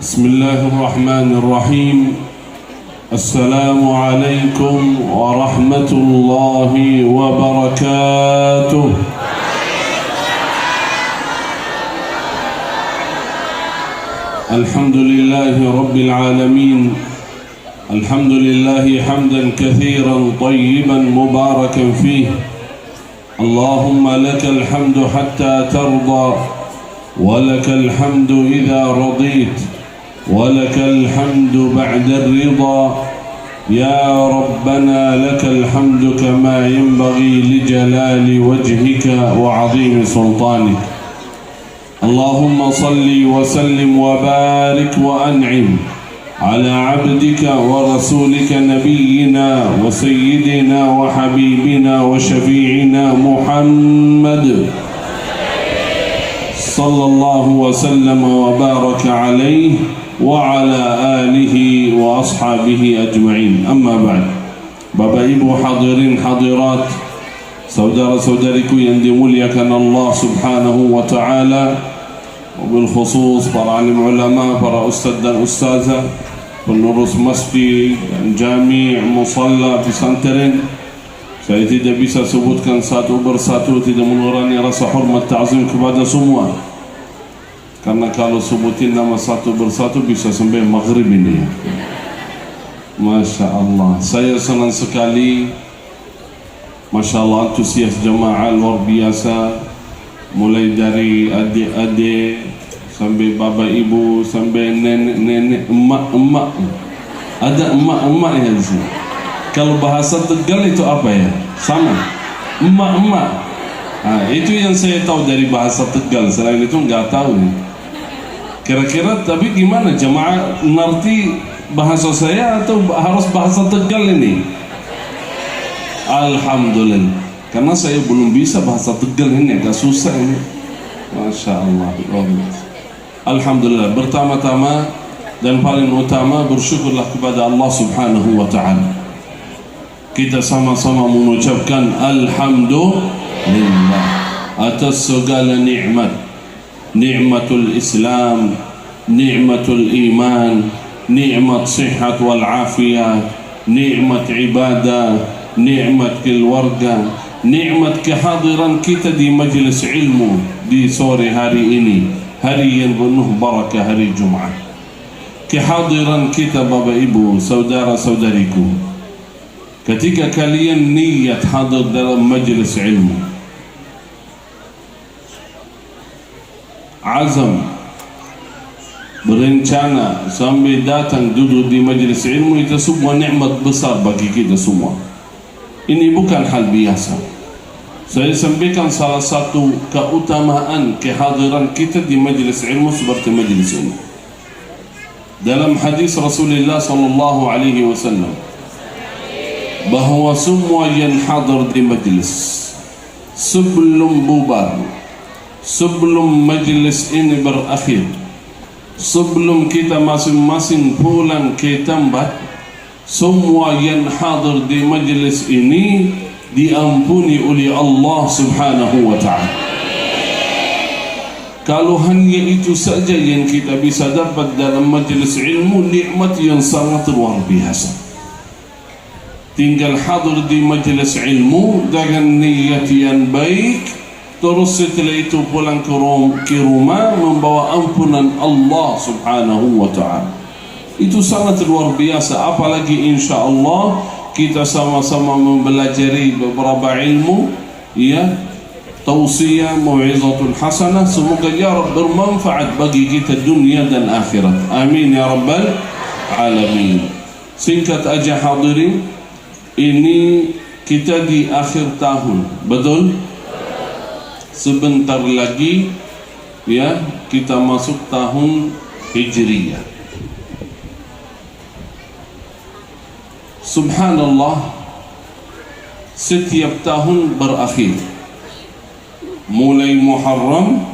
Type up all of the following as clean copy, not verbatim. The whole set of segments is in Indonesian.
بسم الله الرحمن الرحيم. السلام عليكم ورحمة الله وبركاته. الحمد لله رب العالمين. الحمد لله حمدا كثيرا طيبا مباركا فيه. اللهم لك الحمد حتى ترضى، ولك الحمد إذا رضيت، ولك الحمد بعد الرضا. يا ربنا لك الحمد كما ينبغي لجلال وجهك وعظيم سلطانك. اللهم صل وسلم وبارك وأنعم على عبدك ورسولك نبينا وسيدنا وحبيبنا وشفيعنا محمد صلى الله وسلم وبارك عليه وعلى آله وأصحابه أجمعين. أما بعد. Bapak Ibu hadirin hadirat, saudara-saudariku yang dimuliakan Allah Subhanahu wa taala, wabil khusus para alim ulama, para ustaz dan ustazah, pengurus masjid dan jami', musalla, pesantren. Saya tidak bisa sebutkan satu persatu, tidak mengurangi rasa hormat ta'zim kepada semua. Karena kalau sebutin nama satu persatu bisa sampai maghrib ini. Masya Allah, saya senang sekali. Masya Allah, antusias jemaah luar biasa. Mulai dari adik-adik sampai bapak ibu sampai nenek-nenek, emak-emak. Ada emak-emak ya di sini. Kalau bahasa Tegal itu apa ya? Sama, emak-emak. Nah, itu yang saya tahu dari bahasa Tegal. Selain itu nggak tahu. Kira-kira tapi gimana jemaah ngerti bahasa saya atau harus bahasa Tegal ini? Alhamdulillah. Karena saya belum bisa bahasa Tegal ini, agak susah ini. Masya Allah. Alhamdulillah. Pertama-tama dan paling utama bersyukurlah kepada Allah Subhanahu wa ta'ala. Kita sama-sama mengucapkan Alhamdulillah atas segala nikmat. Nikmatul Islam, nikmatul iman, nikmat sihat wal afiyah, nikmat ibadah, nikmat keluarga, nikmat kehadiran kita di majlis ilmu di sore hari ini, hari yang penuh barakah, hari Jumat. Kehadiran kita Bapak Ibu, saudara-saudariku, ketika kalian niat hadir dalam majlis ilmu, azam berencana sampai datang duduk di majlis ilmu, itu semua nikmat besar bagi kita semua. Ini bukan hal biasa. Saya sampaikan salah satu keutamaan kehadiran kita di majlis ilmu seperti majlis ini. Dalam hadis Rasulullah sallallahu alaihi wasallam bahwa semua yang hadir di majlis sebelum bubar, sebelum majlis ini berakhir, sebelum kita masing-masing pulang ke tempat, semua yang hadir di majlis ini diampuni oleh Allah Subhanahu wa ta'ala. Kalau hanya itu saja yang kita bisa dapat dalam majlis ilmu, nikmat yang sangat luar biasa. Tinggal hadir di majlis ilmu dengan niat yang baik, terus setelah itu pulang ke rumah membawa ampunan Allah Subhanahu wa ta'ala. Itu sangat luar biasa. Apalagi insya Allah kita sama-sama mempelajari beberapa ilmu, ya, tausiah, mau'izatul hasanah. Semoga ya Rabb bermanfaat bagi kita dunia dan akhirat. Amin ya rabbal alamin. Singkat aja hadirin, ini kita di akhir tahun, betul? Sebentar lagi ya kita masuk tahun Hijriyah. Subhanallah, setiap tahun berakhir. Mulai Muharram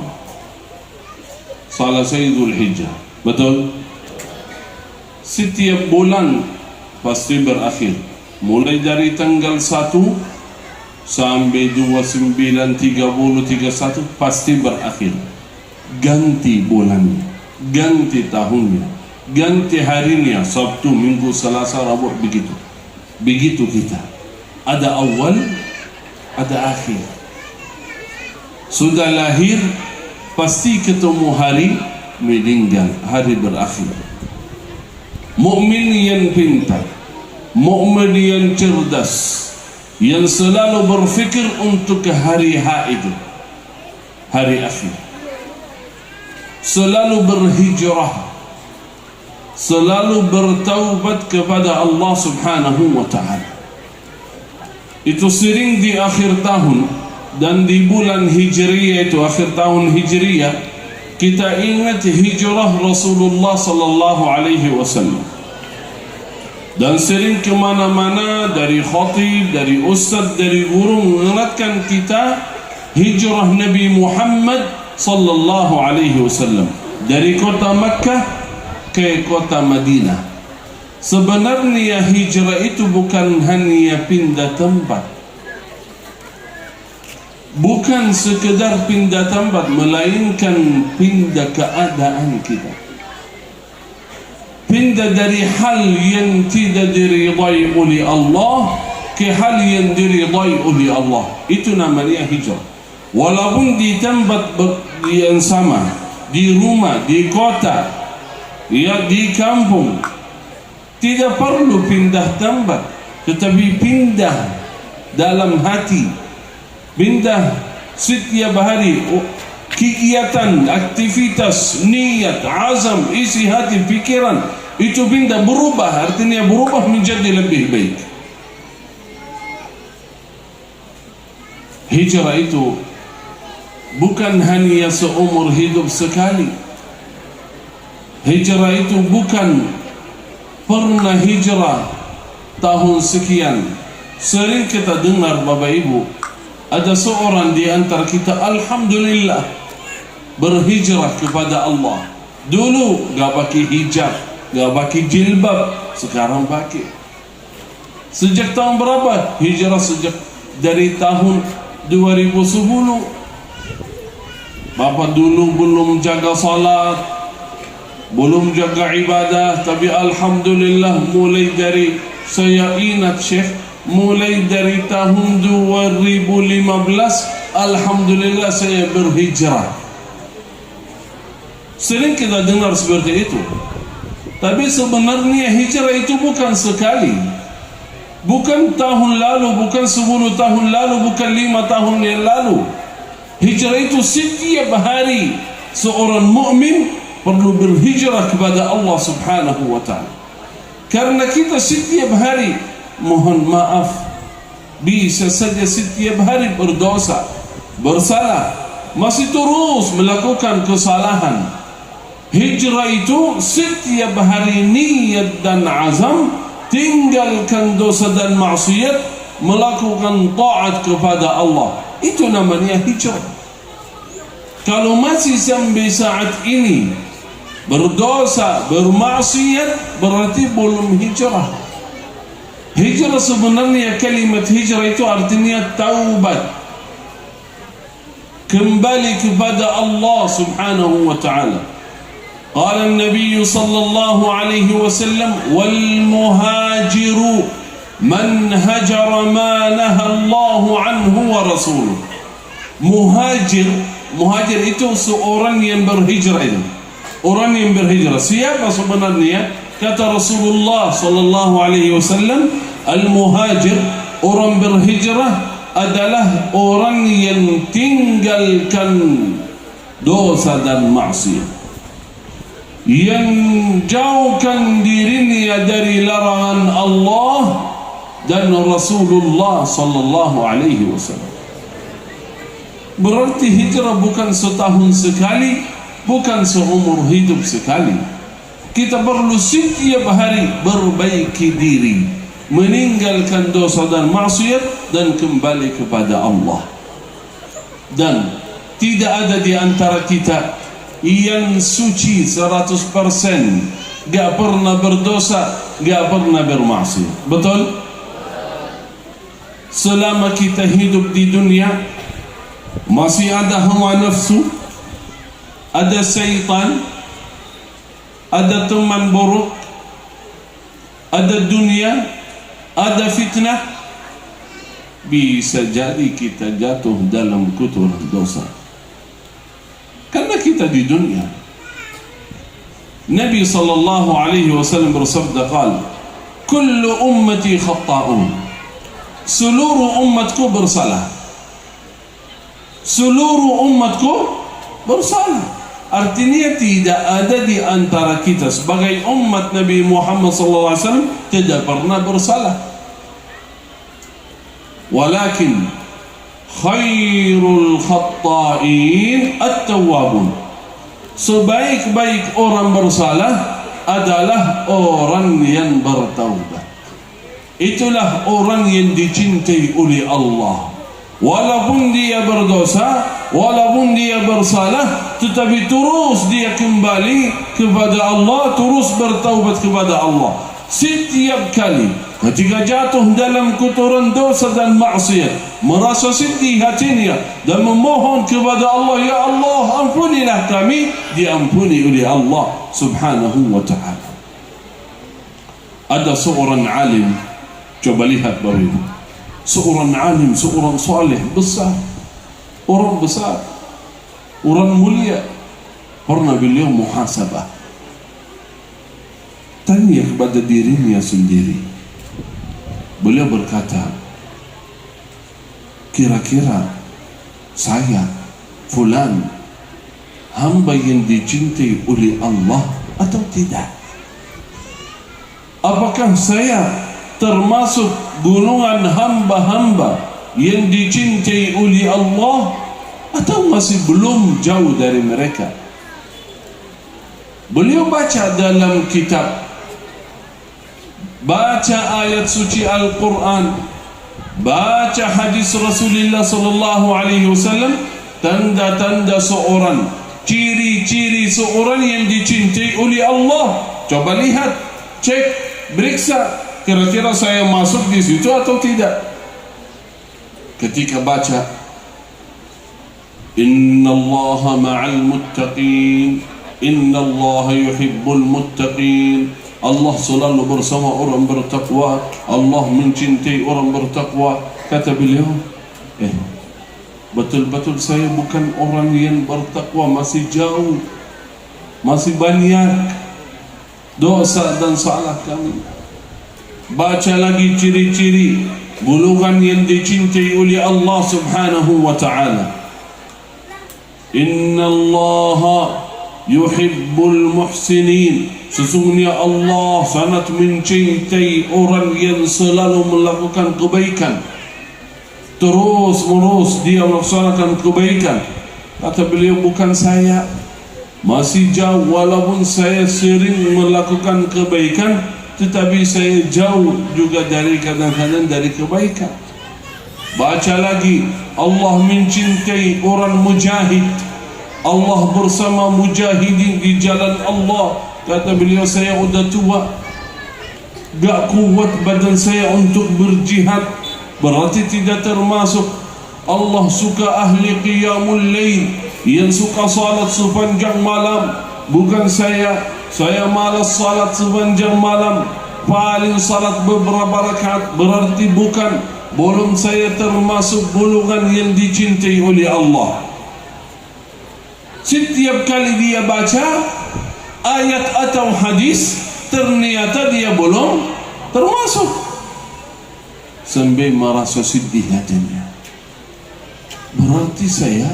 selesai Dzulhijjah, betul? Setiap bulan pasti berakhir. Mulai dari tanggal 1 sampai 29, 30, 31 pasti berakhir. Ganti bulannya, ganti tahunnya. ganti harinya, Sabtu, Minggu, Selasa, Rabu, begitu. Begitu kita. Ada awal, ada akhir. Sudah lahir, pasti ketemu hari meninggal, hari berakhir. Mukmin yang pintar, mukmin yang cerdas, yang selalu berfikir untuk hari itu, hari akhir. Selalu berhijrah, selalu bertaubat kepada Allah Subhanahu wa ta'ala. Itu sering di akhir tahun dan di bulan Hijriyah, itu akhir tahun Hijriyah, kita ingat hijrah Rasulullah sallallahu alaihi wasallam. Dan sering kemana-mana dari khatib, dari ustaz, dari guru mengingatkan kita hijrah Nabi Muhammad sallallahu alaihi wasallam dari kota Makkah ke kota Madinah. Sebenarnya hijrah itu bukan hanya pindah tempat, bukan sekedar pindah tempat, melainkan pindah keadaan kita. Pindah dari hal yang tidak diridai oleh Allah ke hal yang diridai oleh Allah. Itu namanya hijrah. Walaupun di tempat yang sama, di rumah, di kota, ya di kampung, tidak perlu pindah tempat, tetapi pindah dalam hati, pindah setiap hari, kegiatan, aktivitas, niat, azam, isi hati, pikiran, itu pindah, berubah, artinya berubah menjadi lebih baik. Hijrah itu bukan hanya seumur hidup sekali. Hijrah itu bukan pernah hijrah tahun sekian. Sering kita dengar Bapak Ibu, ada seorang di antara kita, alhamdulillah, berhijrah kepada Allah. Dulu gak pakai hijab, gak pakai jilbab, sekarang pakai. Sejak tahun berapa? Hijrah sejak dari tahun 2010. Bapak dulu belum jaga salat, belum jaga ibadah, tapi alhamdulillah mulai dari, saya ingat Syekh, mulai dari tahun 2015 alhamdulillah saya berhijrah. Sering kita dengar seperti itu, tapi sebenarnya hijrah itu bukan sekali, bukan tahun lalu, bukan 10 tahun lalu, bukan 5 tahun yang lalu. Hijrah itu setiap hari seorang mukmin perlu berhijrah kepada Allah Subhanahu wa ta'ala. Karena kita setiap hari, mohon maaf, bisa saja setiap hari berdosa, bersalah, masih terus melakukan kesalahan. Hijrah itu setiap hari niat dan azam, tinggalkan dosa dan maksiat, melakukan taat kepada Allah. Itu namanya hijrah. Kalau masih sampai saat ini berdosa, bermaksiat, berarti belum hijrah. Hijrah sebenarnya, kalimat hijrah itu artinya taubat, kembali kepada Allah Subhanahu wa ta'ala. Qala an-nabiy sallallahu alaihi wasallam, wal muhajiru man hajara ma naha Allah anhu wa rasuluh. Muhajir itu seorang yang berhijrah itu. Orang yang berhijrah. Siapa sebenarnya? Kata Rasulullah sallallahu alaihi wasallam, al-muhajir, orang berhijrah adalah orang yang tinggalkan dosa dan maksiat, yang jauhkan dirinya dari larangan Allah dan Rasulullah sallallahu alaihi wasallam. Berarti hijrah bukan setahun sekali, bukan seumur hidup sekali. Kita perlu setiap hari berbaiki diri, meninggalkan dosa dan maksiat, dan kembali kepada Allah. Dan tidak ada di antara kita yang suci 100%, gak pernah berdosa, gak pernah bermaksiat. Betul? Selama kita hidup di dunia, masih ada hawa nafsu, ada syaitan, ada teman buruk, ada dunia, ada fitnah, bisa jadi kita jatuh dalam kotoran dosa karena kita di dunia. Nabi sallallahu alaihi wasallam bersabda, qala kullu ummati khata'un, seluruh umatku bersalah, seluruh umatku bersalah. Artinya tidak ada di antara kita sebagai umat Nabi Muhammad sallallahu alaihi wasallam tidak pernah bersalah. Walakin khairul khatta'in at-tawwabun, sebaik-baik orang bersalah adalah orang yang bertaubat. Itulah orang yang dicintai oleh Allah. Walaupun dia berdosa, walaupun dia bersalah, tetapi terus dia kembali kepada Allah, terus bertaubat kepada Allah. Setiap kali ketika jatuh dalam kotoran dosa dan maksiat, merasa sedih hatinya dan memohon kepada Allah, ya Allah ampunilah kami, diampuni oleh Allah subhanahu wa ta'ala. Ada seorang alim, coba lihat baru itu, seorang alim, seorang saleh besar, orang besar, orang mulia, pernah beliau muhasabah, tanya kepada dirinya sendiri. Beliau berkata, kira-kira saya fulan hamba yang dicintai oleh Allah atau tidak? Apakah saya termasuk golongan hamba-hamba yang dicintai oleh Allah atau masih belum jauh dari mereka? Beliau baca dalam kitab, baca ayat suci Al-Quran, baca hadis Rasulullah sallallahu alaihi wasallam, tanda-tanda seorang, ciri-ciri seorang yang dicintai oleh Allah. Coba lihat, cek, periksa, kira-kira saya masuk di situ atau tidak. Ketika baca innallaha ma'al muttaqin, innallaha yuhibbul muttaqin, Allah selalu bersama orang bertakwa, Allah mencintai orang bertakwa. Kata beliau, betul-betul saya bukan orang yang bertakwa, masih jauh, masih banyak dosa dan salah kami. Baca lagi ciri-ciri golongan yang dicintai oleh Allah subhanahu wa ta'ala. Innallaha yuhibbul muhsinin, sesungguhnya Allah sangat mencintai orang yang selalu melakukan kebaikan, terus menerus dia melaksanakan kebaikan. Kata beliau, bukan saya, masih jauh, walaupun saya sering melakukan kebaikan, tetapi saya jauh juga dari kadang-kadang dari kebaikan. Baca lagi, Allah mencintai orang mujahid, Allah bersama mujahidin di jalan Allah. Kata beliau, saya sudah tua, gak kuat badan saya untuk berjihad, berarti tidak termasuk. Allah suka ahli qiyamul lail, yang suka salat sepanjang malam. Bukan saya malas salat sepanjang malam, paling salat beberapa rakaat, berarti bukan, belum saya termasuk golongan yang dicintai oleh Allah. Setiap kali dia baca ayat atau hadis, ternyata dia belum termasuk, sampai merasa sedih hatinya. Berarti saya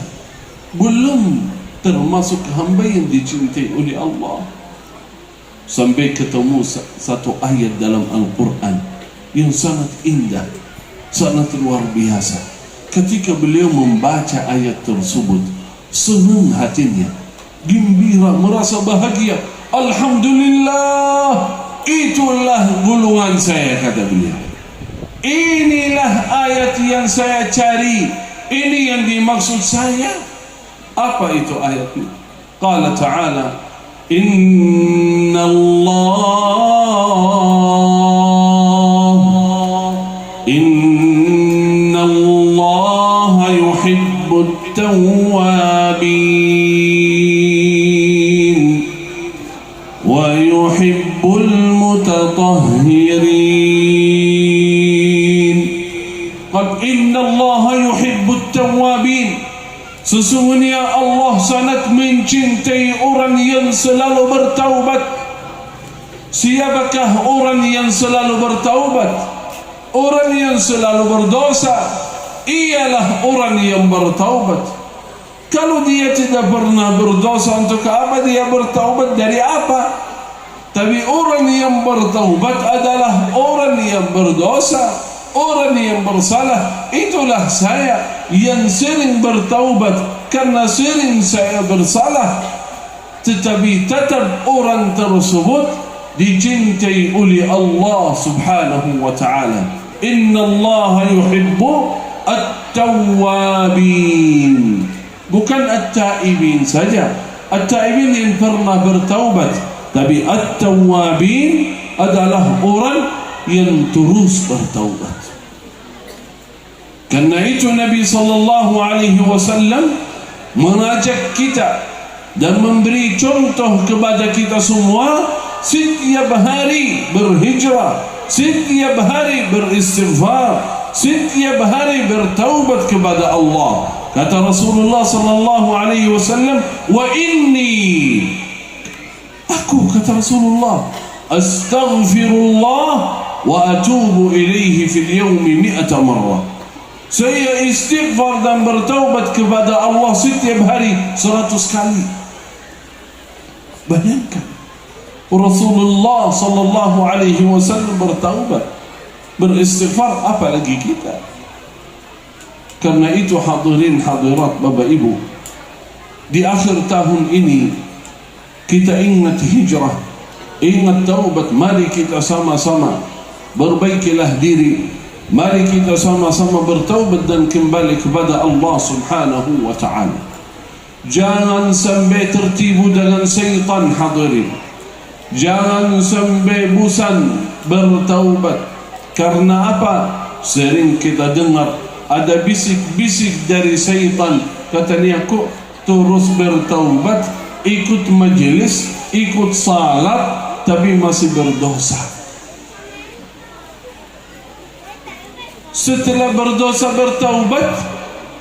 belum termasuk hamba yang dicintai oleh Allah. Sampai ketemu satu ayat dalam Al-Quran yang sangat indah, sangat luar biasa. Ketika beliau membaca ayat tersebut, senang hatinya, gembira, merasa bahagia. Alhamdulillah, itulah golongan saya, kata beliau. Inilah ayat yang saya cari, ini yang dimaksud saya. Apa itu ayatnya? Qala ta'ala, Inna Allah yuhibbut tawwabin ويحب المتطهرين. قد إن الله يحب التوابين. Sesungguhnya Allah sangat mencintai orang yang selalu bertaubat. Siapakah orang yang selalu bertaubat? Orang yang selalu berdosa ialah orang yang bertaubat. Kalau dia tidak pernah berdosa, untuk apa dia bertaubat? Dari apa? Tapi orang yang bertaubat adalah orang yang berdosa, orang yang bersalah. Itulah saya yang sering bertaubat karena sering saya bersalah. Tetapi tetap orang tersebut dicintai oleh Allah subhanahu wa ta'ala. Inna Allah yuhibbu at-tawwabin. Bukan at-taibin saja. At-taibin yang pernah bertaubat. Tapi at-tawwabin adalah orang yang terus bertaubat. Karena itu Nabi sallallahu alaihi wasallam mengajak kita dan memberi contoh kepada kita semua setiap hari berhijrah, setiap hari beristighfar, setiap hari bertaubat kepada Allah. Kata Rasulullah sallallahu alaihi wasallam, "Wa inni," aku kata Rasulullah, "astaghfirullah wa atubu ilaihi fil yawmi 100 marrah." Saya istighfar dan bertaubat kepada Allah setiap hari 100 kali. Bayangkan, Rasulullah sallallahu alaihi wasallam bertaubat, beristighfar, apalagi kita. Karena itu hadirin hadirat Bapak Ibu, di akhir tahun ini kita ingat hijrah, ingat taubat. Mari kita sama-sama berbaikilah diri. Mari kita sama-sama bertaubat dan kembali kepada Allah subhanahu wa ta'ala. Jangan sampai tertipu dengan syaitan hadirin. Jangan sampai bosan bertaubat. Karena apa? Sering kita dengar ada bisik-bisik dari syaitan. Katanya, kok terus bertaubat, ikut majelis, ikut salat, tapi masih berdosa. Setelah berdosa bertaubat,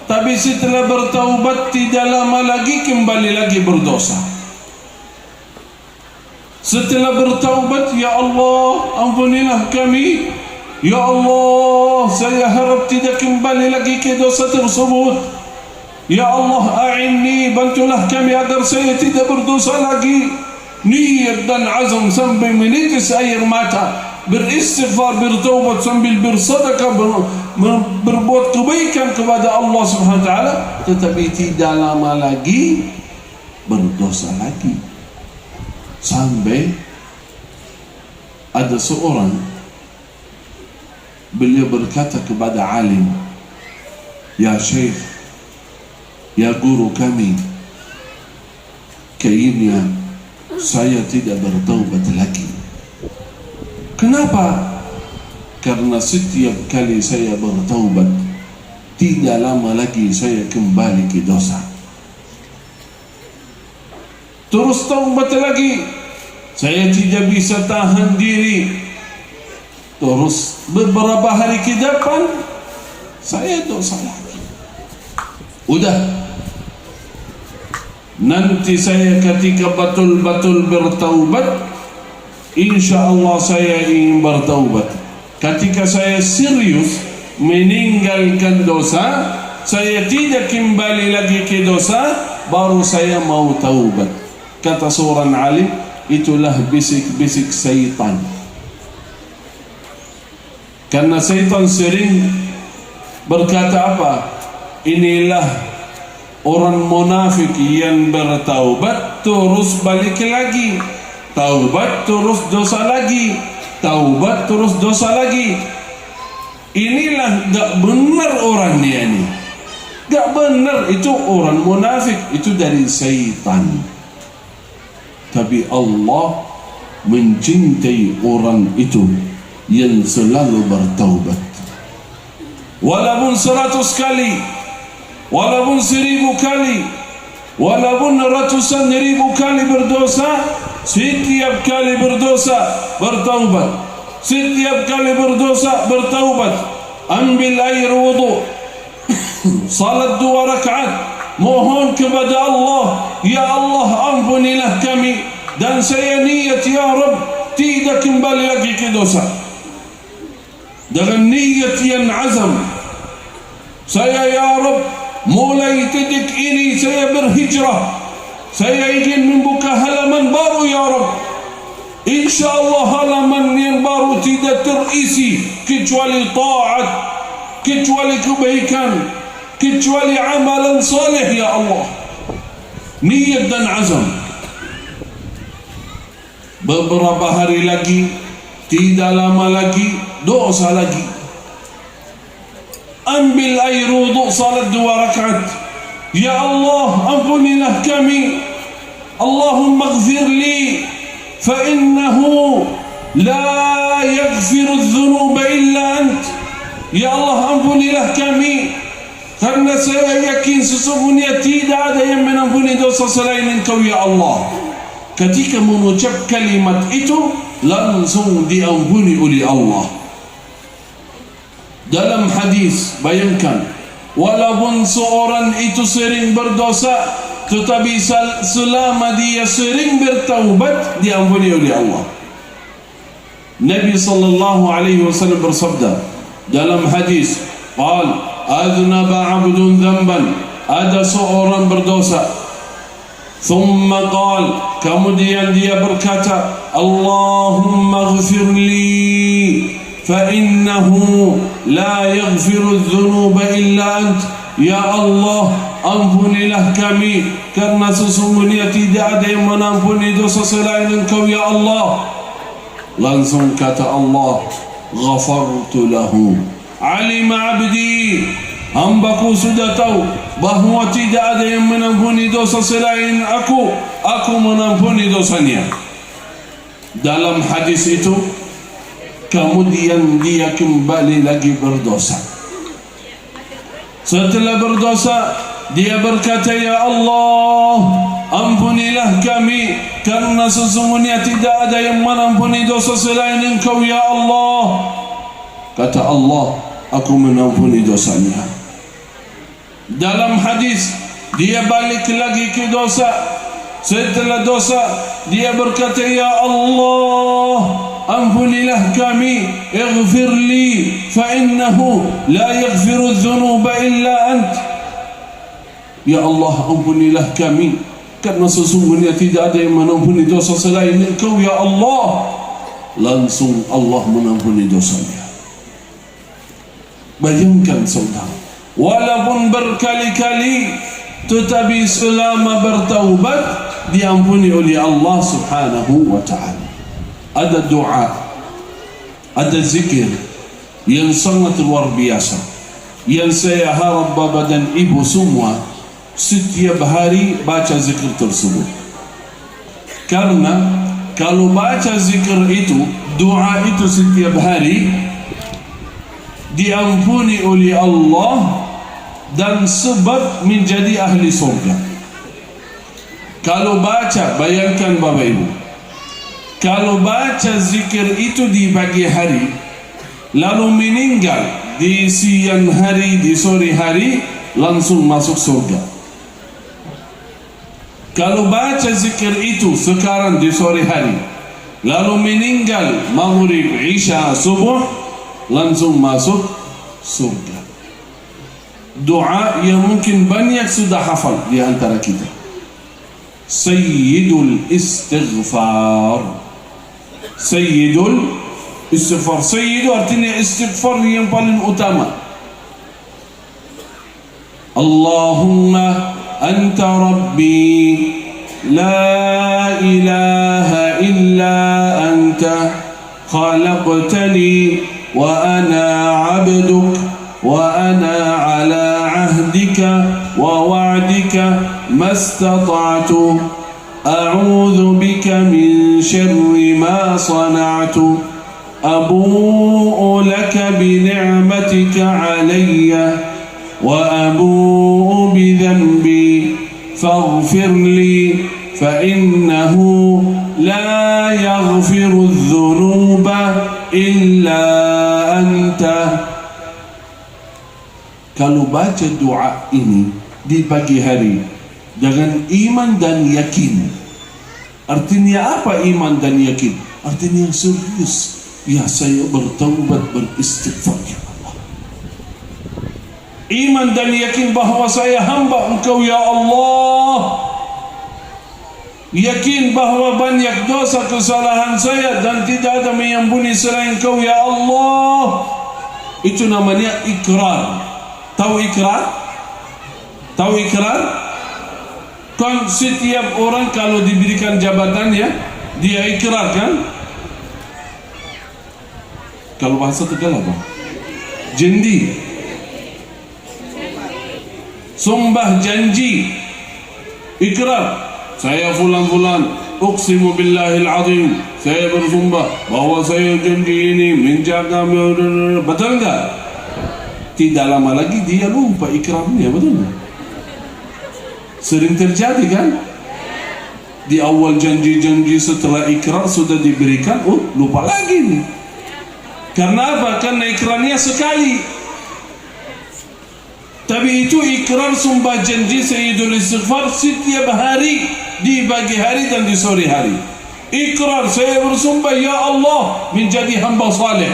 tapi setelah bertaubat tidak lama lagi kembali lagi berdosa. Setelah bertaubat, ya Allah ampunilah kami, ya Allah saya harap tidak kembali lagi ke dosa tersebut, ya Allah a'inni, bantulah kami agar saya tidak berdosa lagi. Niat dan azam sampai menitis air mata, beristighfar, bertaubat sambil bersedekah, berbuat kebaikan kepada Allah subhanahu wa ta'ala. Tetapi tidak lama lagi berdosa lagi. Sampai ada seorang, beliau berkata kepada alim, "Ya Syekh, ya guru kami, kayaknya saya tidak bertaubat lagi." Kenapa? Karena setiap kali saya bertaubat, tidak lama lagi saya kembali ke dosa. Terus taubat lagi, saya tidak bisa tahan diri. Terus beberapa hari ke depan, saya dosa lagi. Udah, nanti saya ketika betul-betul bertaubat, InsyaAllah saya ingin bertaubat. Ketika saya serius meninggalkan dosa, saya tidak kembali lagi ke dosa, baru saya mau taubat. Kata seorang alim, itulah bisik-bisik syaitan. Karena syaitan sering berkata apa? Inilah orang munafik yang bertaubat terus balik lagi, taubat terus dosa lagi, taubat terus dosa lagi. Inilah gak benar orangnya ini, gak benar, itu orang munafik, itu dari syaitan. Tapi Allah mencintai orang itu yang selalu bertaubat. Walaupun 100 kali, walaupun 1000 kali, walaupun ratusan ribu kali berdosa, setiap kali berdosa bertaubat, setiap kali berdosa bertaubat. Ambil air wudu, salat 2 rakaat, mohon kepada Allah, ya Allah ampunilah kami, dan saya niat ya Rabb tidak kembali lagi ke dosa. Dengan niat yang azam, saya ya Rabb mulai titik ini saya berhijrah, saya ingin membuka halaman baru ya Rabb. InsyaAllah halaman yang baru tidak terisi kecuali taat, kecuali kebaikan, kecuali amalan saleh ya Allah. Niat dan azam. Beberapa hari lagi, tidak lama lagi, dosa lagi. Ambil air wudu, salat 2 rakaat. Ya Allah ampunilah kami, Allahumma ighfir li, fa innahu la yaghfiru adh-dhunuba illa ant. Ya Allah ampunilah kami, karena saya yakin sesungguhnya tidak ada yang mengampuni dosa selain Engkau ya Allah. Ketika mengucap kalimat itu langsung diampuni oleh Allah. Dalam hadis, bayangkan, walaupun seorang itu sering berdosa, tetapi selama dia sering bertaubat, diampuni oleh Allah. Nabi sallallahu alaihi wasallam bersabda dalam hadis, qal adnaba 'abdun dhanban, ada seorang berdosa, thumma qal, kemudian dia berkata, Allahumma ighfir li, fa innahu la yaghfiru adh-dhunuba illa ant. Ya Allah ampunilah kami, karena sesungguhnya tidak ada yang mengampuni dosa selain Engkau ya Allah. Langsung kata Allah, ghafartu lahu, alima abdi, hambaku sudah tahu bahawa tidak ada yang mengampuni dosa selain aku mengampuni dosanya. Dalam hadis itu, kemudian dia kembali lagi berdosa. Setelah berdosa, dia berkata, ya Allah ampunilah kami, karena sesungguhnya tidak ada yang mengampuni dosa selain Engkau ya Allah. Kata Allah, aku mengampuni dosanya. Dalam hadis, dia balik lagi ke dosa. Setelah dosa, dia berkata, ya Allah ampunilah kami, ighfir li, fa innahu la yaghfiru adh-dhunuba illa ant. Ya Allah ampunilah kami, karena sesungguhnya tidak ada yang mengampuni dosa selain Engkau ya Allah. Langsung Allah mengampuni dosanya. Bayangkan saudara, walaupun berkali-kali, tetapi selama bertaubat diampuni oleh Allah subhanahu wa ta'ala. Ada doa, ada zikir yang sangat luar biasa, yang saya harap bapa dan ibu semua setiap hari baca zikir tersebut. Karena kalau baca zikir itu, doa itu setiap hari, diampuni oleh Allah dan sebab menjadi ahli surga. Kalau baca, bayangkan Bapak Ibu, kalau baca zikir itu di pagi hari, lalu meninggal di siang hari, di sore hari, langsung masuk surga. Kalau baca zikir itu sekarang di sore hari, lalu meninggal maghrib, isya, subuh, langsung masuk surga. Doa yang mungkin banyak sudah hafal di antara kita, Sayyidul Istighfar. Sayyidul Istighfar. Sayyidu artinya istighfar yang paling utama. Allahumma anta rabbi, la ilaha illa anta, khalaqtani wa ana abduk, wa ana ala ahdika wa wa'dika mastata'tu, a'udhu bika min syarri ma sana'tu, abu'u laka bi ni'matika alayya wa abu'u bi dhanbi faghfir li فإنه لا يغفر الذنوب إلا أنت. Kalau baca doa ini di pagi hari dengan iman dan yakin. Artinya apa iman dan yakin? Artinya yang serius. Ya, saya bertaubat, beristighfar ya Allah. Iman dan yakin bahawa saya hamba Engkau ya Allah. Yakin bahawa banyak dosa kesalahan saya dan tidak ada mengampuni selain Engkau ya Allah. Itu namanya ikrar. Tahu ikrar? Tahu ikrar? Kan setiap orang kalau diberikan jabatan ya, dia ikrar kan? Kalau bahasa Tegal apa? Jendi. Sumpah janji. Ikrar. Saya fulan-fulan, uqsimu billahil azim. Saya bersumpah bahwa saya janji ini menjaga. Betul enggak? Tidak lama lagi dia lupa ikrarnya, betul enggak? Sering terjadi kan? Di awal janji-janji, setelah ikrar sudah diberikan, lupa lagi nih. Karena apa? Karena ikrarnya sekali. Tapi itu ikrar sumpah janji Sayyidul Istighfar setiap hari, di pagi hari dan di sore hari. Ikrar, saya bersumpah ya Allah menjadi hamba saleh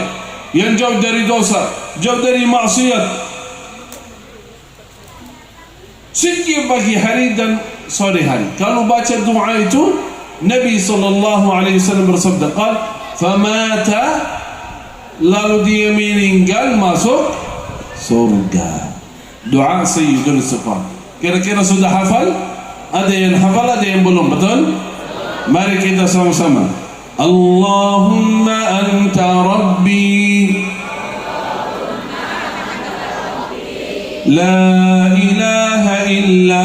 yang jauh dari dosa, jauh dari maksiat, setiap pagi hari dan sore hari. Kalau baca doa itu, Nabi SAW bersabda, famata, lalu dia meninggal masuk surga. Doa Sayyidul Istighfar. Kira-kira sudah hafal? Ada yang hafal, ada yang belum, betul? Mari kita sama-sama. Allahumma anta rabbi, la ilaha illa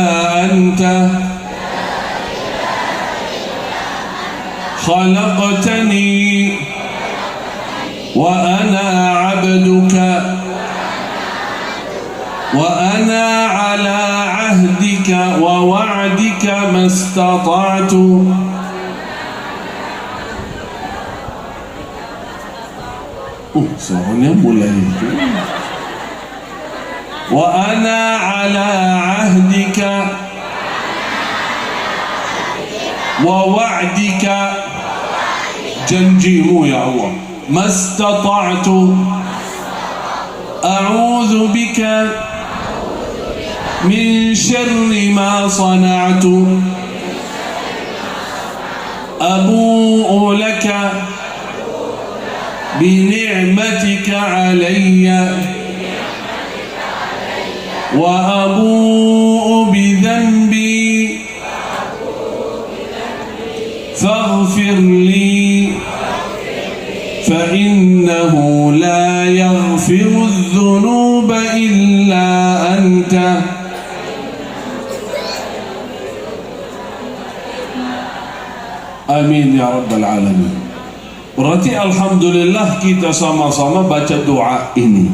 anta, khalaqtani wa ana abduka, wa ana ala ahdika wa wa'dika mastata'tu. Suaranya mulai itu. Wa ana ala ahdika wa wa'dika, janjimu ya Allah, mastata'tu, a'udzu bika min syarri ma sana'tu, abu'u laka بنعمتك علي وأبوء بذنبي فاغفر لي فإنه لا يغفر الذنوب إلا أنت. آمين يا رب العالمين. Berarti alhamdulillah kita sama-sama baca doa ini.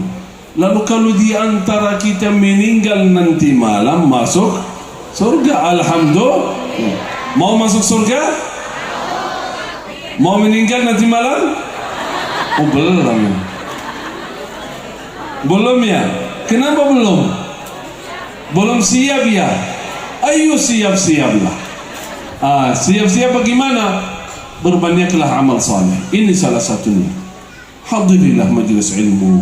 Lalu kalau di antara kita meninggal nanti malam masuk surga, alhamdulillah. Mau masuk surga? Mau meninggal nanti malam? Oh, belum. Belum ya? Kenapa belum? Belum siap ya? Ayo siap-siaplah. Siap-siap bagaimana? Berbanyaklah amal saleh. Ini salah satunya. Hadirilah majelis ilmu,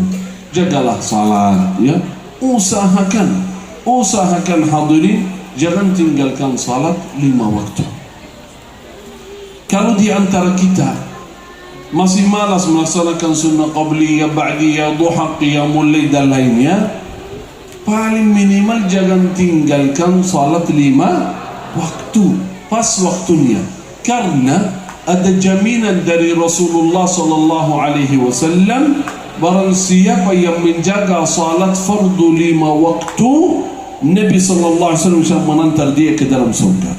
jagalah salat, ya. Usahakan hadirin, jangan tinggalkan salat 5 waktu. Kalau di antara kita masih malas melaksanakan sunnah qabliyah, ba'diyah, duha, qiyamul lail dan lainnya, paling minimal jangan tinggalkan salat 5 waktu, pas waktunya. Karena ada jaminan dari Rasulullah sallallahu alaihi wasallam, barang siapa yang menjaga salat fardu 5 waktu, Nabi sallallahu alaihi wasallam menantar dia ke dalam surga.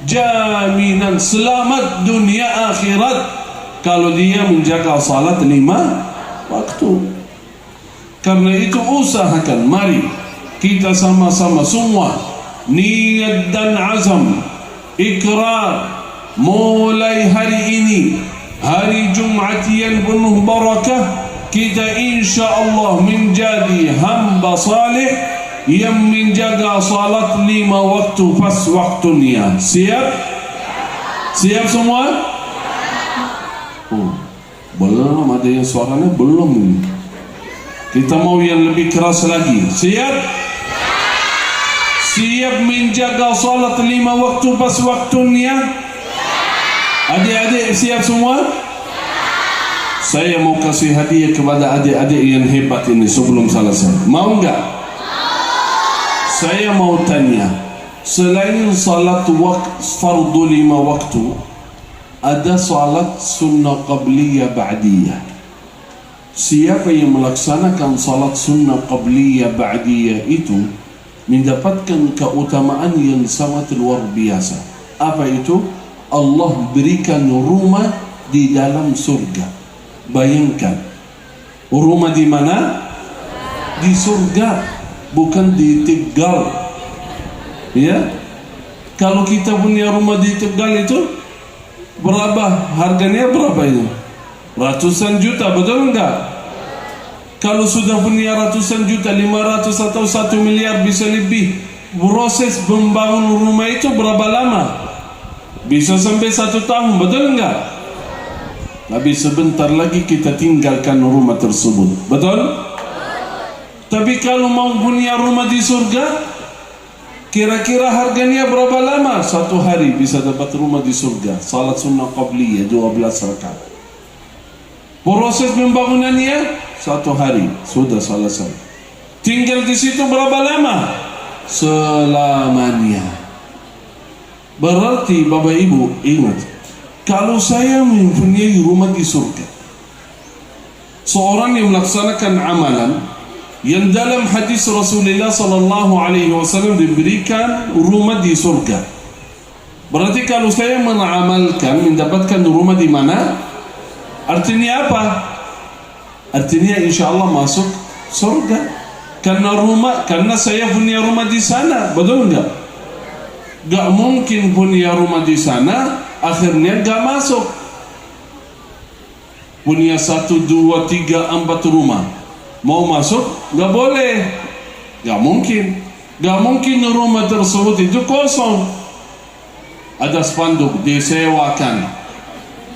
Jaminan selamat dunia akhirat kalau dia menjaga salat 5 waktu. Karena itu usahakan, mari kita sama-sama semua niat dan azam ikrar mulai hari ini, hari Jumat yang penuh barakah, kita insya-Allah menjadi hamba saleh yang menjaga salat 5 waktu pas waktunya. Siap? Siap semua? Belum ada yang suaranya belum. Kita mau yang lebih keras lagi. Siap? Siap menjaga salat 5 waktu pas waktunya? Adik-adik siap semua? Saya mau kasih hadiah kepada adik-adik yang hebat ini sebelum selesai. Mau enggak? Saya mau tanya, selain salat fardu 5 waktu, ada salat sunnah qabliyah ba'diyah. Siapa yang melaksanakan salat sunnah qabliyah ba'diyah itu mendapatkan keutamaan yang sangat luar biasa. Apa itu? Allah berikan rumah di dalam surga. Bayangkan, rumah di mana? Di surga, bukan di Tegal. Ya, kalau kita punya rumah di Tegal itu berapa? Harganya berapa itu? Ratusan juta, betul enggak? Kalau sudah punya ratusan juta, 500 atau 1 miliar bisa lebih, proses membangun rumah itu berapa lama? Bisa sampai 1 tahun, betul enggak? Tapi sebentar lagi kita tinggalkan rumah tersebut, betul? Tapi kalau mau punya rumah di surga, kira-kira harganya berapa lama? 1 hari bisa dapat rumah di surga. Salat sunnah qabliyah 12 rakaat. Proses pembangunannya 1 hari sudah selesai. Tinggal di situ berapa lama? Selamanya. Berarti Bapak Ibu ingat, kalau saya mempunyai rumah di surga, seorang yang melaksanakan amalan yang dalam hadis Rasulullah sallallahu alaihi wasallam diberikan rumah di surga, berarti kalau saya mengamalkan mendapatkan rumah di mana? Artinya apa? Artinya insya-Allah masuk surga. Karena saya punya rumah di sana, betul enggak? Gak mungkin punya rumah di sana akhirnya gak masuk. Punya 1, 2, 3, 4 rumah, mau masuk gak boleh. Gak mungkin. Gak mungkin rumah tersebut itu kosong. Ada spanduk disewakan,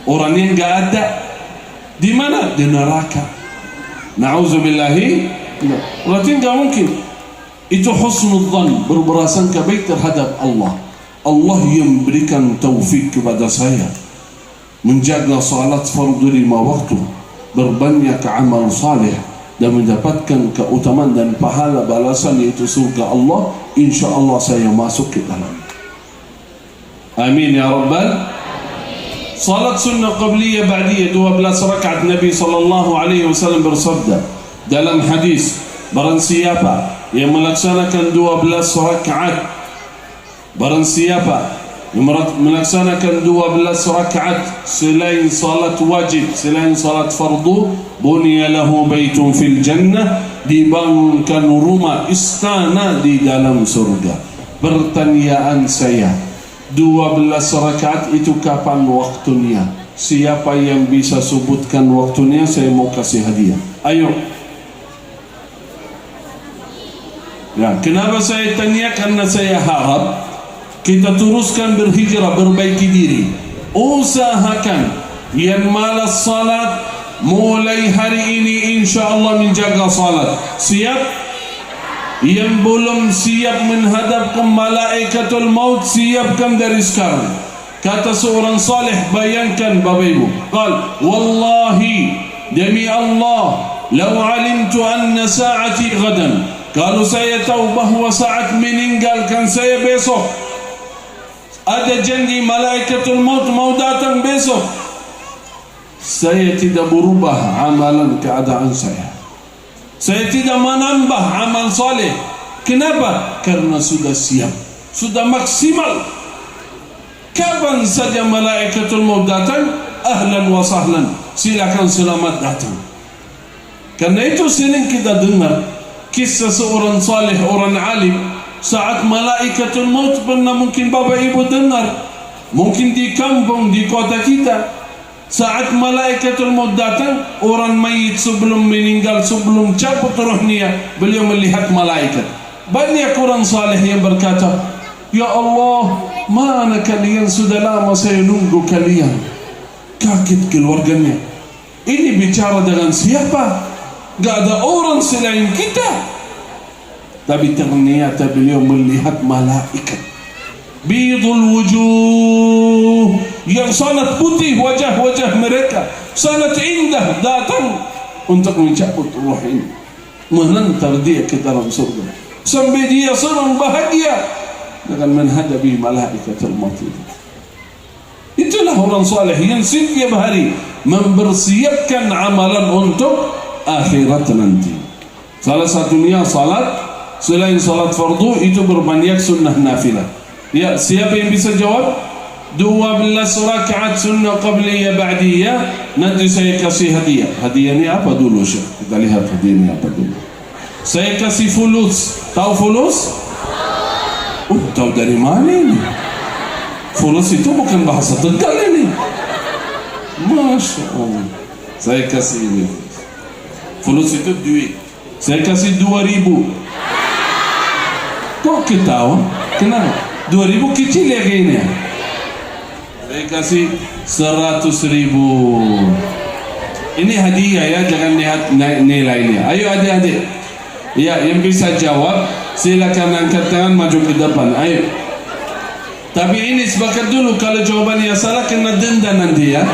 orangnya gak ada. Di mana? Di neraka. Na'udzubillahi. Berarti enggak mungkin. Itu husnudzan, berprasangka baik terhadap Allah. Allah yang berikan taufik kepada saya menjaga salat fardu 5 waktu, berbanyak amal saleh dan mendapatkan keutamaan dan pahala balasan yaitu surga Allah. InsyaAllah saya masuk ke dalam. Amin ya Rabbal. Salat sunnah qabliyah ba'diyah 12 rakaat, Nabi sallallahu alaihi wasallam bersabda dalam hadis, barang siapa yang melaksanakan 12 rakaat, barang siapa yang melaksanakan 12 rakaat selain salat wajib, selain salat fardu, bunya lahu baitun fil jannah, dibangunkan rumah istana di dalam surga. Pertanyaan saya, 12 rakaat itu kapan waktunya? Siapa yang bisa sebutkan waktunya? Saya mau kasih hadiah. Ayo. Ya, kenapa saya tanya? Karena saya harap kita teruskan berhijrah, berbaiki diri. Usahakan yang malas salat mulai hari ini insya-Allah menjaga salat. Siap? Yang belum siap menghadapkan malaikatul maut, siapkan dari sekarang. Kata seorang saleh, bayangkan Bapak Ibu, qal wallahi, demi Allah, law alimtu anna sa'ati ghadan, kalau saya tahu bahawa saat meninggalkan saya besok, ada janji malaikatul maut mau datang besok, saya tidak berubah amalan keadaan saya. Saya tidak menambah amal saleh. Kenapa? Karena sudah siap, sudah maksimal. Kapan saja malaikatul maut datang, ahlan wa sahlan, silakan selamat datang. Karena itu sering kita dengar kisah seorang saleh, orang alim, saat malaikatul maut, pernah mungkin Bapak Ibu dengar Mungkin di kampung, di kota kita, saat malaikatul maut datang, orang mayit sebelum meninggal, sebelum cabut rohnya, beliau melihat malaikat. Banyak orang saleh yang berkata, ya Allah, mana kalian, sudah lama saya nunggu kalian. Kaget keluarganya, ini bicara dengan siapa? Gak ada orang selain kita. Tapi ternyata beliau melihat malaikat bidul wujuh, yang sangat putih wajah-wajah mereka, sangat indah, datang untuk mencabut ruh ini, mengantar dia ke dalam surga, sampai dia senang bahagia dengan menghadapi malaikatul maut itu. Itulah orang saleh yang setiap hari mempersiapkan amalan untuk akhirat nanti. Salah satunya salat, selain salat fardu itu berbanyak sunnah nafilah. Ya, siapa yang bisa jawab? 12 rakaat sunnah qabliyah ba'diyah. Nanti saya kasih hadiah. Hadiahnya apa dulu, Syekh? Kita lihat hadiahnya apa dulu. Saya kasih fulus. Tahu fulus? Tahu dari mana ini? Fulus itu bukan bahasa Tegal ini. Masya Allah. Saya kasih ini. Fulus itu duit. Saya kasih 2.000. Kok ketawa? Kenapa? 2.000 kecil ya kayaknya. Saya kasih 100.000. Ini hadiah ya, jangan lihat nilainya. Ayo adik-adik, ya yang bisa jawab silakan angkat tangan, maju ke depan. Ayo. Tapi ini sepakat dulu, kalau jawabannya salah kena denda nanti ya.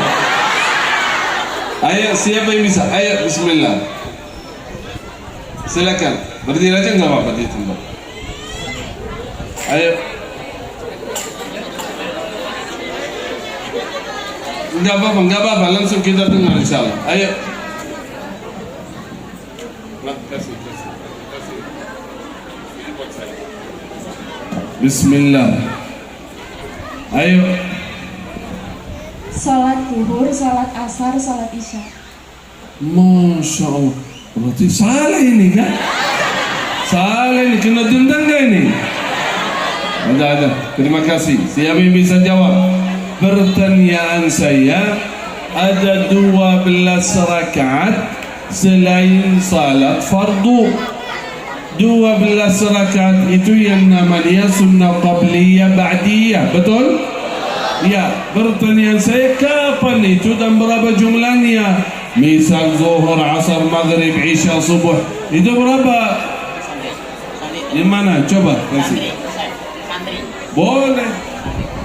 Ayo, siapa yang bisa? Ayo, bismillah. Silakan. Berdiri aja nggak apa-apa di tempat. Ayo. Enggak apa-apa, langsung kita dengar insyaallah. Ayo. Kasih. Bismillah. Ayo. Salat zuhur, salat asar, salat isya. Masya Allah. Berarti salah ini kan? Salah ini, kena denda enggak ini? Ada. Terima kasih. Siapa yang bisa jawab? Pertanyaan saya, ada 12 rakaat selain salat fardu. 12 rakaat itu yang namanya sunnah qabliyah ba'diyah, betul? Ya, pertanyaan saya, kapan itu dan berapa jumlahnya? Misal zuhur, asar, maghrib, isya, subuh, itu berapa? Di mana? Coba kasih. Boleh.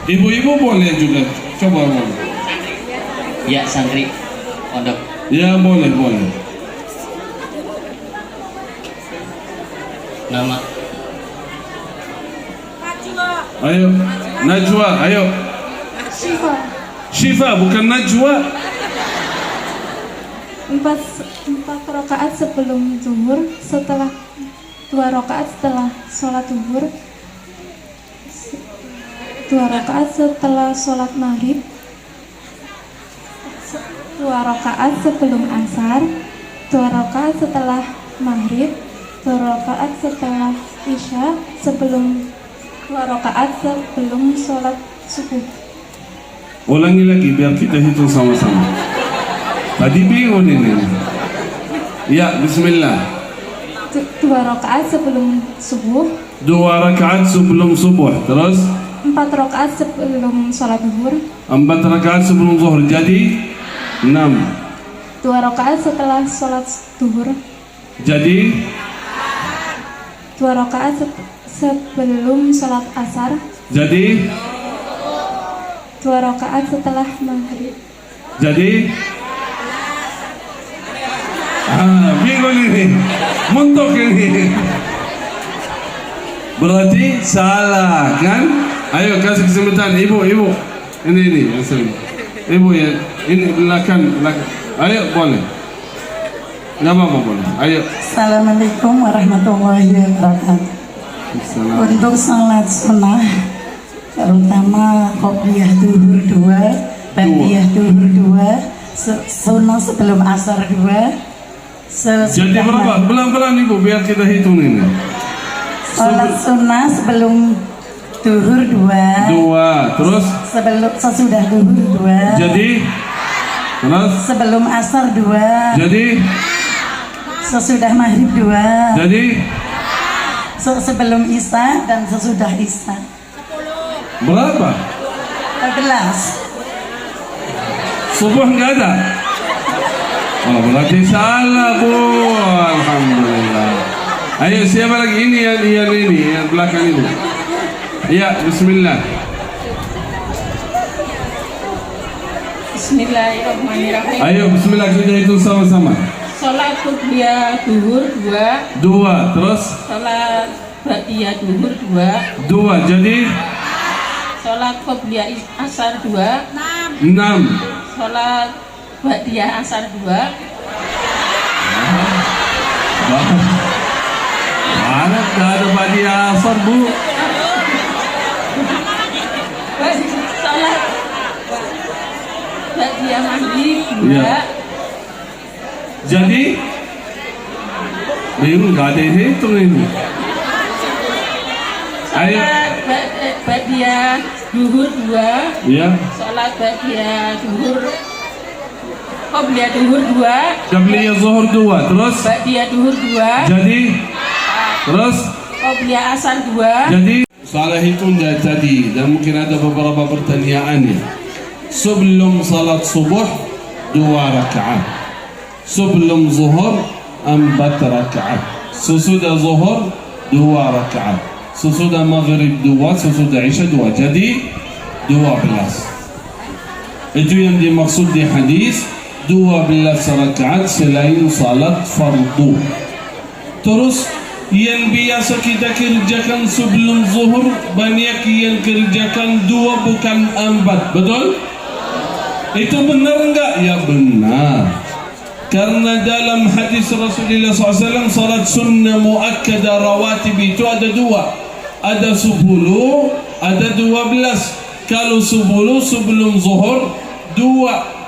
Ibu-ibu boleh juga, coba boleh. Ya, santri pondok. Ya, boleh. Nama? Ayo, Najwa, ayo. Syifa, bukan Najwa. 4 rakaat sebelum zuhur, setelah 2 rakaat setelah sholat zuhur, 2 rakaat setelah sholat maghrib, 2 rakaat sebelum asar, 2 rakaat setelah maghrib, 2 rakaat setelah isya, 2 rakaat sebelum sholat subuh. Ulangi lagi biar kita hitung sama-sama. Tadi bingung ini. Ya, bismillah. 2 rakaat sebelum subuh, 2 rakaat sebelum subuh, terus 4 rakaat sebelum sholat zuhur, 4 rakaat sebelum zuhur, jadi 6. 2 rakaat setelah sholat zuhur, jadi 2 rakaat sebelum sholat asar, jadi 2 rakaat setelah maghrib, jadi bingung ini, mentok ini. Berarti salah kan? Ayo kasih kesempatan ibu. Ini ibu ya, ini belakang. Ayo boleh. Nggak apa-apa boleh. Ayo. Assalamualaikum warahmatullahi wabarakatuh. Untuk salat sunnah, terutama qobliyah zuhur 2, ba'diyah zuhur 2, sunnah sebelum asar 2. Jadi berapa? Pelan-pelan ibu biar kita hitung ini. Salat sunnah sebelum duhur 2. 2. Terus Sesudah duhur 2. jadi terus Sebelum asar 2. jadi Sesudah maghrib 2. jadi Sebelum isya dan sesudah isya. berapa? 14. Subuh nggak ada? Oh, berarti salah, Bu. Alhamdulillah. Ayo, siapa lagi? Ini yang belakang itu. Iya, bismillah. Bismillahirrahmanirrahim. Ayo, bismillah, kita hitung sama-sama. Sholat kubliyah duhur 2. 2, terus Sholat ba'diyah duhur 2. 2, jadi Sholat kubliyah asar 2. 6. Sholat ba'diyah asar 2. Mana nggak ada badi asar, Bu? Sholat ba'diyah maghrib 2. Iya. Jadi ini nggak ada yang hitung ini. Ayo. Sholat ba'diyah duhur 2. Iya. Sholat ba'diyah duhur Qobliyah duhur 2. Qabliyah zuhur 2, terus Ba'diyah duhur 2. jadi terus Qobliyah asar 2. jadi salah hitung dari tadi dan mungkin ada beberapa pertanyaannya. Sebelum salat subuh 2 rakaat, sebelum zuhur 4 rakaat, sesudah zuhur 2 rakaat, sesudah maghrib 2, sesudah isya 2, jadi 12. Itu yang dimaksud di hadis 12 rakaat selain salat fardu. Terus yang biasa kita kerjakan sebelum zuhur banyak yang kerjakan 2 bukan 4, betul? Itu benar enggak? Ya benar. Karena dalam hadis Rasulullah SAW salat sunnah muakkada rawatib itu ada 2. Ada 10, ada 12. Kalau 10 sebelum zuhur 2.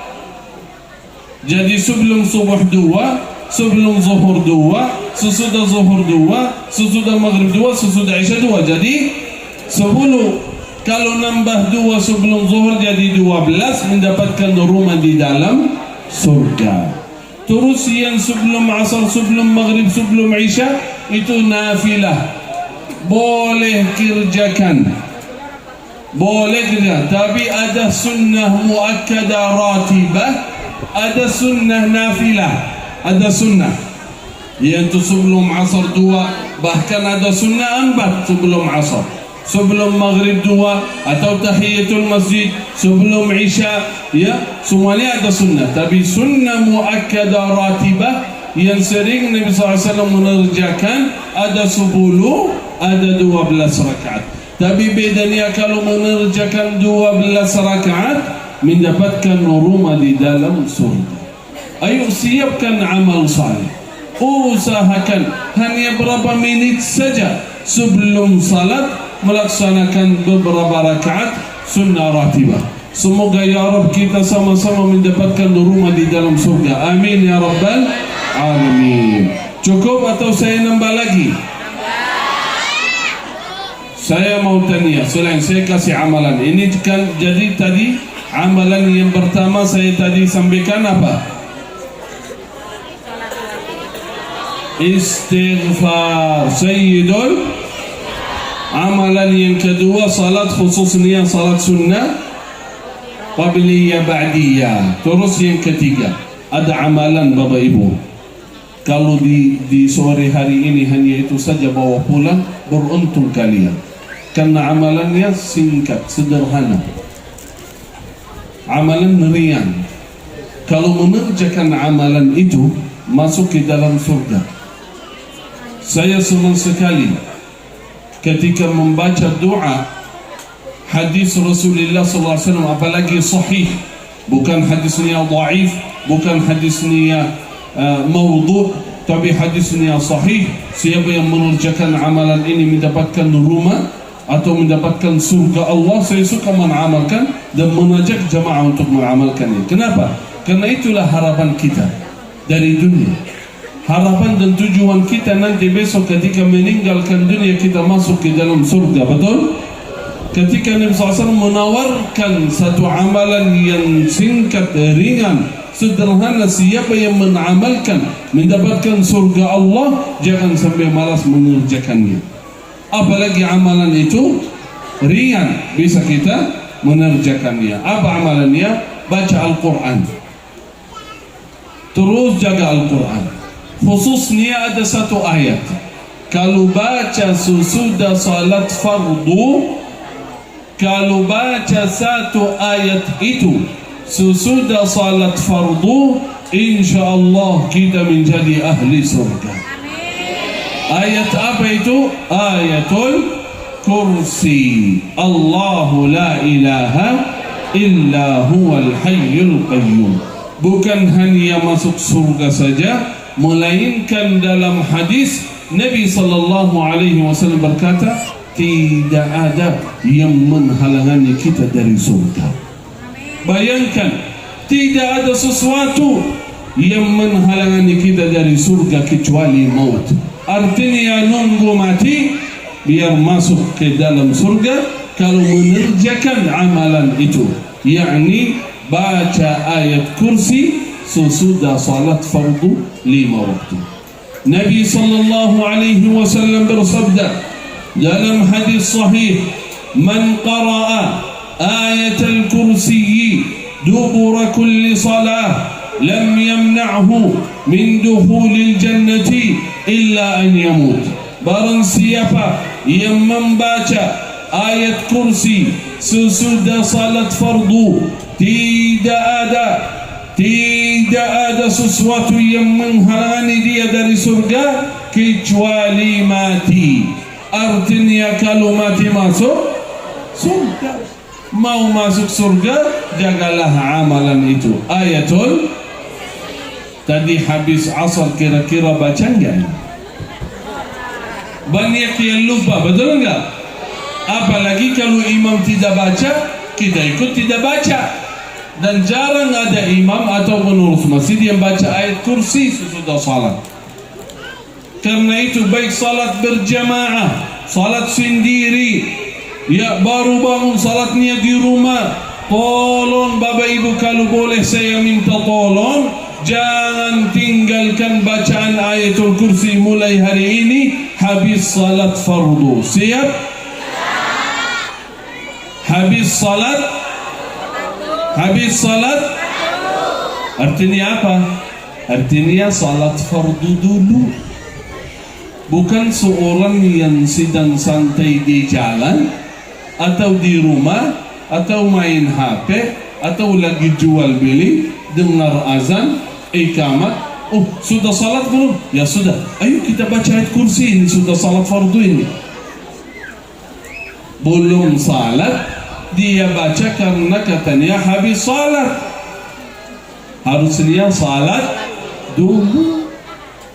Jadi sebelum subuh 2, sebelum zuhur 2, sesudah zuhur 2, sesudah maghrib 2, sesudah isya 2. Jadi 10. Kalau nambah 2 sebelum zuhur jadi 12, mendapatkan rumah di dalam surga. Terus yang sebelum asar, sebelum maghrib, sebelum isya itu nafilah. Boleh kerjakan. Boleh kerja, tapi ada sunnah muakkada ratibah, ada sunnah nafilah, ada sunnah yaitu sebelum asar 2, bahkan ada sunnah 4 sebelum asar, sebelum maghrib 2 atau tahiyatul masjid, sebelum isya, ya semuanya ada sunnah. Tapi sunnah muakkada ratibah yang sering Nabi SAW mengerjakan ada 10, ada 12 rakaat. Tapi bedanya kalau mengerjakan 12 rakaat mendapatkan rumah di dalam surga. Ayo siapkan amal saleh. Usahakan hanya berapa menit saja sebelum salat melaksanakan beberapa rakaat sunnah ratibah. Semoga ya Rabb kita sama-sama mendapatkan rumah di dalam surga. Amin ya Rabbal Alamin. Cukup atau saya nambah lagi? Saya mau tanya, selain saya kasih amalan. Ini kan jadi tadi amalan yang pertama saya tadi sampaikan apa? Istighfar Sayyidul. Amalan yang kedua salat, khususnya salat sunnah, qabliyah ba'diyah. Terus yang ketiga ada amalan Bapak Ibu. Kalau di sore hari ini hanya itu saja bawa pulang, beruntung kalian. Karena amalannya singkat, sederhana. Amalan ringan. Kalau mengerjakan amalan itu masuk ke dalam surga. Saya senang sekali ketika membaca doa hadis Rasulullah SAW, apalagi sahih, bukan hadisnya dhaif, bukan hadisnya maudhu', tapi hadisnya sahih. Siapa yang mengerjakan amalan ini mendapatkan rumah atau mendapatkan surga Allah. Saya suka mengamalkan dan mengajak jamaah untuk mengamalkannya. Kenapa? Karena itulah harapan kita dari dunia. Harapan dan tujuan kita nanti besok ketika meninggalkan dunia kita masuk ke dalam surga, betul? ketika Nabi SAW menawarkan satu amalan yang singkat, ringan, sederhana, siapa yang mengamalkan mendapatkan surga Allah, jangan sampai malas mengerjakannya. Apalagi amalan itu ringan, bisa kita mengerjakannya. Apa amalannya? Baca Al-Quran, terus jaga Al-Quran. Khususnya ada satu ayat, kalau baca sesudah salat fardu, kalau baca satu ayat itu sesudah salat fardu, insyaallah kita menjadi ahli surga. Ayat apa itu? Ayatul Kursi. Allahu la ilaha illa huwal hayyul qayyum. Bukan hanya masuk surga saja, melainkan dalam hadis Nabi SAW berkata, tidak ada yang menghalangi kita dari surga. Bayangkan, tidak ada sesuatu yang menghalangi kita dari surga kecuali maut. Artinya nunggu mati biar masuk ke dalam surga kalau mengerjakan amalan itu, yakni baca ayat kursi sesudah salat fardu 5 waktu. Nabi SAW bersabda dalam hadis sahih, man qara'a ayatul kursi dubura kulli salah lam yamna'hu min dukhulil jannati illa an yamut. Barang siapa yang membaca ayat kursi sesudah salat fardu, tidak ada sesuatu yang menghalangi dia dari surga kecuali mati. Artinya kalau mati masuk surga. Mau masuk surga, jagalah amalan itu. Ayatul, tadi habis asar kira-kira baca enggak? Banyak yang lupa, betul enggak? Apalagi kalau imam tidak baca, kita ikut tidak baca. Dan jarang ada imam atau pengurus masjid yang baca ayat kursi sesudah salat. Karena itu baik salat berjamaah, salat sendiri, ya baru bangun salatnya di rumah, tolong Bapak Ibu kalau boleh saya minta tolong, jangan tinggalkan bacaan ayatul kursi mulai hari ini habis salat fardu. Siap? Habis salat, habis salat artinya apa? Artinya salat fardu dulu. Bukan seorang yang sedang santai di jalan atau di rumah atau main HP atau lagi jual beli, dengar azan, iqamat, oh sudah salat belum? Ya sudah, ayo kita baca ayat kursi ini, sudah salat fardu ini. Belum salat dia baca karena katanya habis salat. Harusnya salat dulu.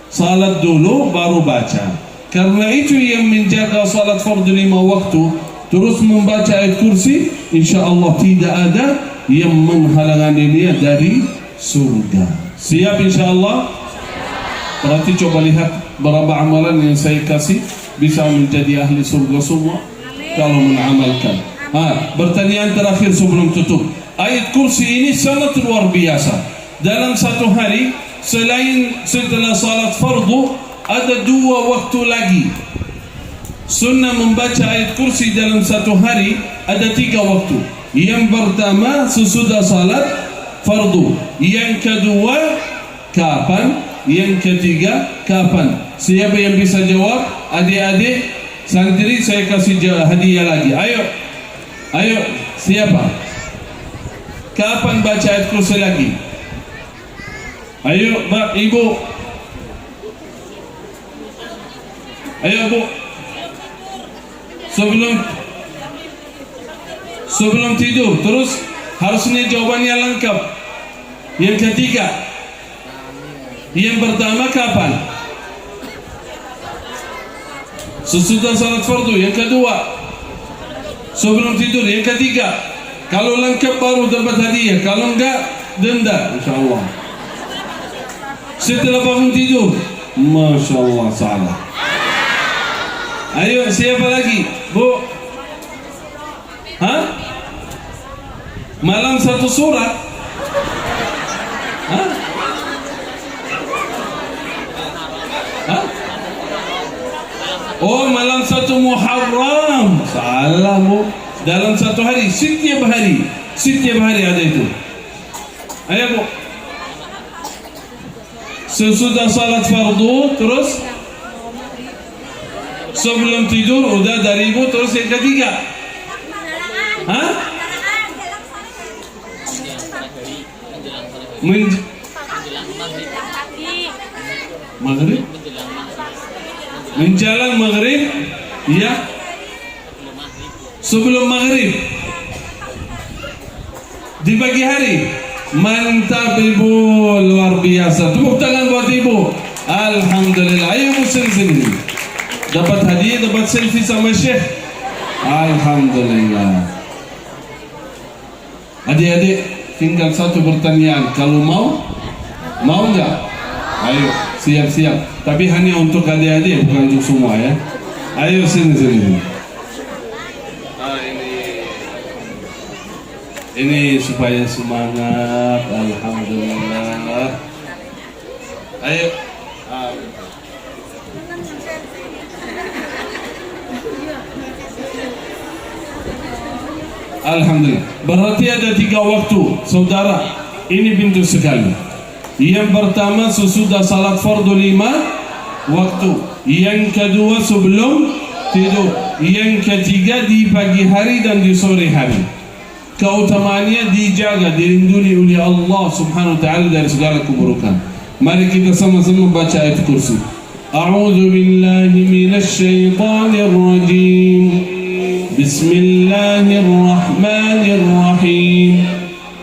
Salat dulu baru baca. Karena itu yang menjaga salat fardu 5 waktu terus membaca ayat kursi, insyaallah tidak ada yang menghalangi dia dari surga. Siap insyaallah? Berarti coba lihat berapa amalan yang saya kasih bisa menjadi ahli surga semua kalau mengamalkan. Pertanyaan terakhir sebelum tutup. Ayat kursi ini sangat luar biasa. Dalam satu hari, selain setelah salat fardu, ada 2 waktu lagi. Sunnah membaca ayat kursi dalam satu hari ada 3 waktu. Yang pertama sesudah salat fardu. Yang kedua kapan? Yang ketiga kapan? Siapa yang bisa jawab? Adik-adik santri, saya kasih hadiah lagi. Ayo, siapa? Kapan baca ayat kursi lagi? Ayo, Mbak, Ibu. Ayo, Bu. Sebelum tidur. Terus harusnya jawabannya lengkap. Yang ketiga. Yang pertama kapan? Sesudah salat fardu. Yang kedua sebelum tidur. Yang ketiga. Kalau lengkap baru dapat hadiah. Kalau enggak, denda insyaallah. Setelah bangun tidur. Masya Allah, salah. Ayo, siapa lagi? Bu. Hah? Malam satu surat? Hah? Hah? Oh, malam satu Muharram. Salah, Bu. Dalam satu hari, setiap hari ada itu. Ayo, Bu. Sesudah salat fardu, terus sebelum tidur udah dari Ibu, terus yang ketiga. Hah? Maghrib? Menjelang maghrib? Iya. Sebelum maghrib. Di pagi hari. Mantap Ibu, luar biasa. Tepuk tangan buat Ibu. Alhamdulillah. Ayo Ibu sini. Dapat hadiah, dapat selfie sama Syekh. Alhamdulillah. Adik-adik, tinggal satu pertanyaan. Kalau mau nggak? Ayo, siap-siap. Tapi hanya untuk adik-adik, bukan untuk semua ya. Ayo sini. Ini supaya semangat. Alhamdulillah. Ayo. Alhamdulillah. Berarti ada 3 waktu, saudara. Ini pintu sekali. Yang pertama sesudah salat fardu 5 waktu. Yang kedua sebelum tidur. Yang ketiga di pagi hari dan di sore hari. Keutamaannya dijaga, dilindungi oleh Allah Subhanahu wa taala dari segala keburukan. Mari kita sama-sama baca ayat kursi. A'udzu billahi minasy syaithanir rajim. Bismillahirrahmanirrahim.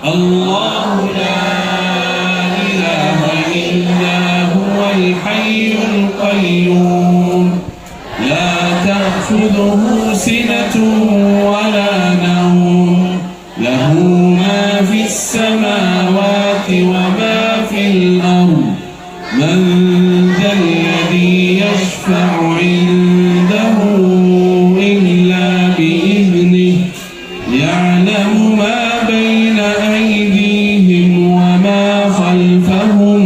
Allahu la ilaha illa huwal hayyul qayyum. La ta'khudhuhu sinatun wa la nawm. Lahu ma fis samawati wa ma fil ardh. Man dhal ladzi yashfa'u 'indahu يعلم ما بين أيديهم وما خلفهم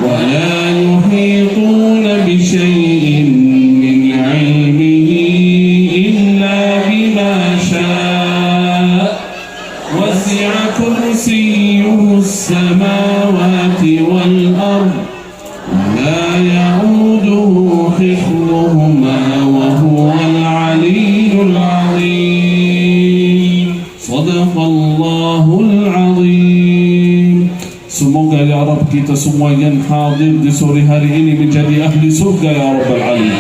ولا يحيطون بشيء من علمه إلا بما شاء وسع كرسيه السماوات والأرض ولا يعوده حفظهما وهو العلي العظيم. Sadaqallahul azim. Semoga ya Rabb kita semua yang hadir di sore hari ini menjadi ahli surga ya Rabbal alamin.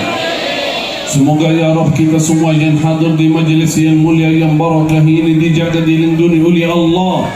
Semoga ya Rabb kita semua yang hadir di majlis yang mulia yang barakah ini dijaga, dilindungi oleh Allah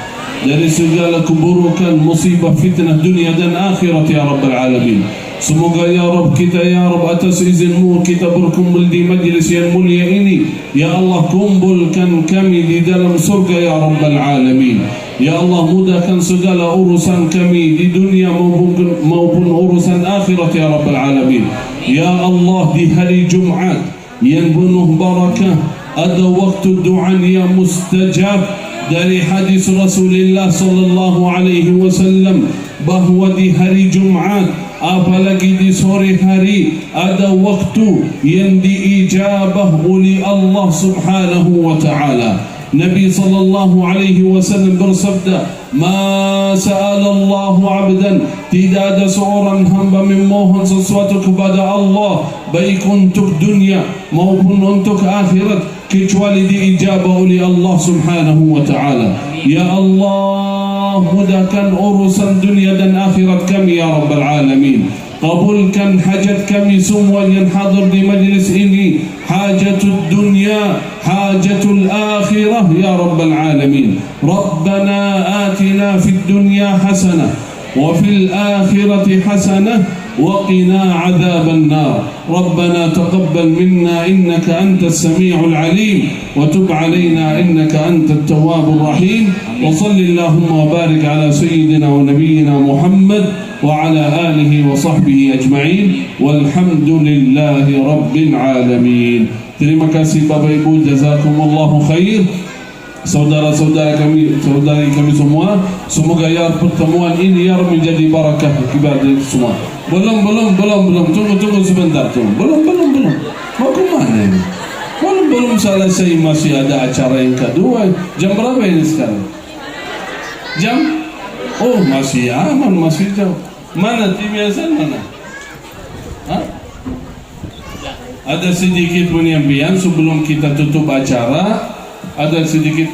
dari segala keburukan, musibah, fitnah dunia dan akhirat ya Rabbal alamin. Semoga ya Rabb kita ya Rabb atas izinmu kita berkumpul di majlis yang mulia ini. Ya Allah, kumpulkan kami di dalam surga ya Rabbal alamin. Ya Allah, mudahkan segala urusan kami di dunia maupun urusan akhirat ya Rabbal alamin. Ya Allah, di hari Jumat yang penuh barakah ada waktu doa yang mustajab. Dari hadis Rasulullah sallallahu alaihi wasallam bahwa di hari Jumat apalagi di sore hari ada waktu yang diijabah oleh Allah Subhanahu wa taala. Nabi sallallahu alaihi wasallam bersabda, "Ma sa'ala Allahu 'abdan", tidak ada seorang hamba memohon sesuatu kepada Allah baik untuk dunia maupun untuk akhirat kecuali diijabah oleh Allah Subhanahu wa taala. Ya Allah, mudahkan urusan dunia dan akhirat kami ya Rabbal alamin. Kabulkan hajat kami semua yang hadir di majlis ini, hajatul dunya, hajatul akhirah ya Rabbal alamin. Rabbana atina fid dunya hasanah وفي الآخرة حسنة وقنا عذاب النار ربنا تقبل منا إنك أنت السميع العليم وتب علينا إنك أنت التواب الرحيم وصل اللهم وبارك على سيدنا ونبينا محمد وعلى آله وصحبه أجمعين والحمد لله رب العالمين. Terima kasih Bapak Ibu, jazakumullahu khair. Saudara-saudari kami semua, semoga ya pertemuan ini ya menjadi barakah kepada semua. Belum, tunggu sebentar, belum. Mau ke mana ini? Belum selesai, masih ada acara yang kedua. Jam berapa ini sekarang? Jam? Oh, masih aman, masih jauh. Mana tim yayasan mana? Hah? Ada sedikit penyampaian sebelum kita tutup acara. Ada sedikit